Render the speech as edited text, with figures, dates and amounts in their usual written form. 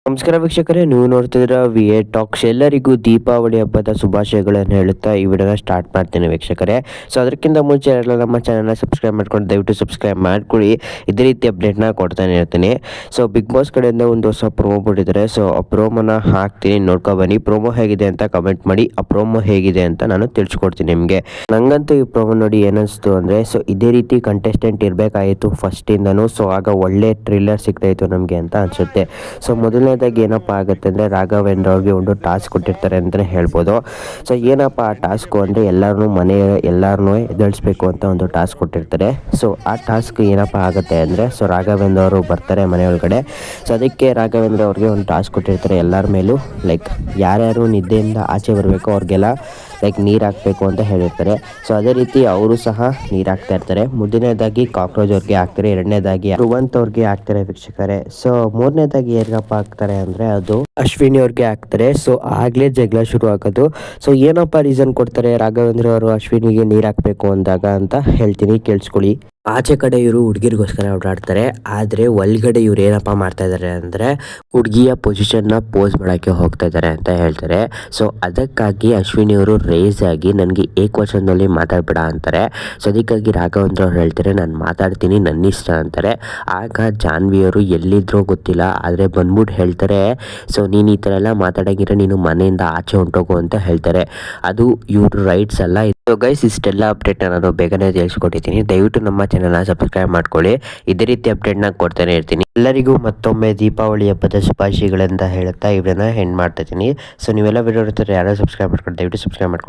ನಮಸ್ಕಾರ ವೀಕ್ಷಕರೇ, ನೀವು ನೋಡ್ತಿದ್ದೀರಾ ವಿ.ಎ ಟಾಕ್ಸ್. ಎಲ್ಲರಿಗೂ ದೀಪಾವಳಿ ಹಬ್ಬದ ಶುಭಾಶಯಗಳನ್ನು ಹೇಳುತ್ತಾ ಈ ವಿಡಿಯೋನ ಸ್ಟಾರ್ಟ್ ಮಾಡ್ತೀನಿ ವೀಕ್ಷಕರೇ. ಸೊ ಅದಕ್ಕಿಂತ ಮುಂಚೆ ಎಲ್ಲ ನಮ್ಮ ಚಾನಲ್ನ ಸಬ್ಸ್ಕ್ರೈಬ್ ಮಾಡ್ಕೊಂಡು ದಯವಿಟ್ಟು ಸಬ್ಸ್ಕ್ರೈಬ್ ಮಾಡ್ಕೊಳ್ಳಿ. ಇದೇ ರೀತಿ ಅಪ್ಡೇಟ್ನ ಕೊಡ್ತಾನೆ ಇರ್ತೀನಿ. ಸೊ ಬಿಗ್ ಬಾಸ್ ಕಡೆಯಿಂದ ಒಂದು ಹೊಸ ಪ್ರೋಮೋ ಬಿಟ್ಟಿದ್ದಾರೆ. ಸೊ ಆ ಪ್ರೋಮೋನ ಹಾಕ್ತೀನಿ, ನೋಡ್ಕೊಬನ್ನಿ. ಪ್ರೋಮೋ ಹೇಗಿದೆ ಅಂತ ಕಮೆಂಟ್ ಮಾಡಿ. ಆ ಪ್ರೋಮೋ ಹೇಗಿದೆ ಅಂತ ನಾನು ತಿಳಿಸ್ಕೊಡ್ತೀನಿ ನಿಮಗೆ. ನಂಗಂತೂ ಈ ಪ್ರೋಮೋ ನೋಡಿ ಏನಿಸ್ತು ಅಂದರೆ, ಸೊ ಇದೇ ರೀತಿ ಕಂಟೆಸ್ಟೆಂಟ್ ಇರಬೇಕಾಯಿತು ಫಸ್ಟಿಂದನೂ. ಸೊ ಆಗ ಒಳ್ಳೆ ಥ್ರಿಲ್ಲರ್ ಸಿಗ್ತಾಯಿತ್ತು ನಮಗೆ ಅಂತ ಅನಿಸುತ್ತೆ. ಸೊ ಮೊದಲನೇದಾಗಿ ಏನಪ್ಪ ಆಗುತ್ತೆ ಅಂದರೆ, ರಾಘವೇಂದ್ರ ಅವ್ರಿಗೆ ಒಂದು ಟಾಸ್ಕ್ ಕೊಟ್ಟಿರ್ತಾರೆ ಅಂತಲೇ ಹೇಳ್ಬೋದು. ಸೊ ಏನಪ್ಪ ಆ ಟಾಸ್ಕು ಅಂದರೆ, ಎಲ್ಲರನ್ನೂ ಎದ್ದೇಳಿಸ್ಬೇಕು ಅಂತ ಒಂದು ಟಾಸ್ಕ್ ಕೊಟ್ಟಿರ್ತಾರೆ. ಸೊ ಆ ಟಾಸ್ಕ್ ಏನಪ್ಪ ಆಗುತ್ತೆ ಅಂದರೆ, ಸೊ ರಾಘವೇಂದ್ರ ಅವರು ಬರ್ತಾರೆ ಮನೆ ಒಳಗಡೆ. ಸೊ ಅದಕ್ಕೆ ರಾಘವೇಂದ್ರ ಅವ್ರಿಗೆ ಒಂದು ಟಾಸ್ಕ್ ಕೊಟ್ಟಿರ್ತಾರೆ. ಎಲ್ಲರ ಮೇಲೂ ಲೈಕ್ ಯಾರ್ಯಾರು ನಿದ್ದೆಯಿಂದ ಆಚೆ ಬರಬೇಕು ಅವ್ರಿಗೆಲ್ಲ ಲೈಕ್ ನೀರು ಹಾಕಬೇಕು ಅಂತ ಹೇಳಿರ್ತಾರೆ. ಸೊ ಅದೇ ರೀತಿ ಅವರು ಸಹ ನೀರು ಹಾಕ್ತಾ ಇರ್ತಾರೆ. ಮೊದಲನೇದಾಗಿ ಕಾಕ್ರೋಚ್ ಅವ್ರಿಗೆ ಹಾಕ್ತಾರೆ, ಎರಡನೇದಾಗಿ ಧ್ರುವಂತ್ ಅವ್ರಿಗೆ ಹಾಕ್ತಾರೆ ವೀಕ್ಷಕರೇ. ಸೊ ಮೂರನೇದಾಗಿ ಏನಪ್ಪ ಹಾಕ್ತಾರೆ ಅಂದರೆ, ಅದು ಅಶ್ವಿನಿ ಅವ್ರಿಗೆ ಹಾಕ್ತಾರೆ. ಸೊ ಆಗಲೇ ಜಗಳ ಶುರು ಆಗೋದು. ಸೊ ಏನಪ್ಪ ರೀಸನ್ ಕೊಡ್ತಾರೆ ರಾಘವೇಂದ್ರ ಅವರು ಅಶ್ವಿನಿಗೆ ನೀರು ಹಾಕಬೇಕು ಅಂದಾಗ ಅಂತ ಹೇಳ್ತೀನಿ, ಕೇಳಿಸ್ಕೊಳ್ಳಿ. ಆಚೆ ಕಡೆ ಇವರು ಹುಡುಗಿರಿಗೋಸ್ಕರ ಓಡಾಡ್ತಾರೆ, ಆದರೆ ಒಳಗಡೆ ಇವ್ರು ಏನಪ್ಪ ಮಾಡ್ತಾ ಇದ್ದಾರೆ ಅಂದರೆ, ಹುಡುಗಿಯ ಪೊಸಿಷನ್ನ ಪೋಸ್ ಮಾಡೋಕ್ಕೆ ಹೋಗ್ತಾ ಇದ್ದಾರೆ ಅಂತ ಹೇಳ್ತಾರೆ. ಸೊ ಅದಕ್ಕಾಗಿ ಅಶ್ವಿನಿ ಅವರು ರೇಸ್ ಆಗಿ ನನಗೆ ಏಕವಚನದಲ್ಲಿ ಮಾತಾಡಬೇಡ ಅಂತಾರೆ. ಸೊ ಅದಕ್ಕಾಗಿ ರಾಘವೇಂದ್ರ ಅವ್ರು ಹೇಳ್ತಾರೆ, ನಾನು ಮಾತಾಡ್ತೀನಿ, ನನ್ನ ಇಷ್ಟ ಅಂತಾರೆ. ಆಗ ಜಾನ್ವಿಯವರು ಎಲ್ಲಿದ್ರೋ ಗೊತ್ತಿಲ್ಲ, ಆದರೆ ಬಂದ್ಬಿಟ್ಟು ಹೇಳ್ತಾರೆ, ಸೊ ನೀನು ಈ ಥರ ಎಲ್ಲ ಮಾತಾಡೋಂಗಿದ್ರೆ ನೀನು ಮನೆಯಿಂದ ಆಚೆ ಹೊಂಟೋಗು ಅಂತ ಹೇಳ್ತಾರೆ. ಅದು ಇವ್ರ ರೈಟ್ಸ್ ಅಲ್ಲ. ಸೊ ಗೈಸ್, ಇಷ್ಟೆಲ್ಲ ಅಪ್ಡೇಟ್ ನಾನು ಬೇಗನೆ ತಿಳಿಸ್ಕೊಟ್ಟಿದ್ದೀನಿ. ದಯವಿಟ್ಟು ನಮ್ಮ ಚಾನಲ್ನ ಸಬ್ಸ್ಕ್ರೈಬ್ ಮಾಡ್ಕೊಳ್ಳಿ. ಇದೇ ರೀತಿ ಅಪ್ಡೇಟ್ನ ಕೊಡ್ತಾನೆ ಇರ್ತೀನಿ. ಎಲ್ಲರಿಗೂ ಮತ್ತೊಮ್ಮೆ ದೀಪಾವಳಿ ಹಬ್ಬದ ಶುಭಾಶಯಗಳಿಂದ ಹೇಳುತ್ತಾ ಇವರನ್ನ ಎಂಡ್ ಮಾಡ್ತಾ ಇದ್ದೀನಿ. ಸೊ ನೀವೆಲ್ಲ ವಿಡಿಯೋ ನೋಡ್ತಾರೆ, ಯಾರು ಸಬ್ಸ್ಕ್ರೈಬ್ ಮಾಡ್ಕೊಂಡು ದಯವಿಟ್ಟು ಸಬ್ಸ್ಕ್ರೈಬ್ ಮಾಡ್ಕೊಳ್ಳಿ.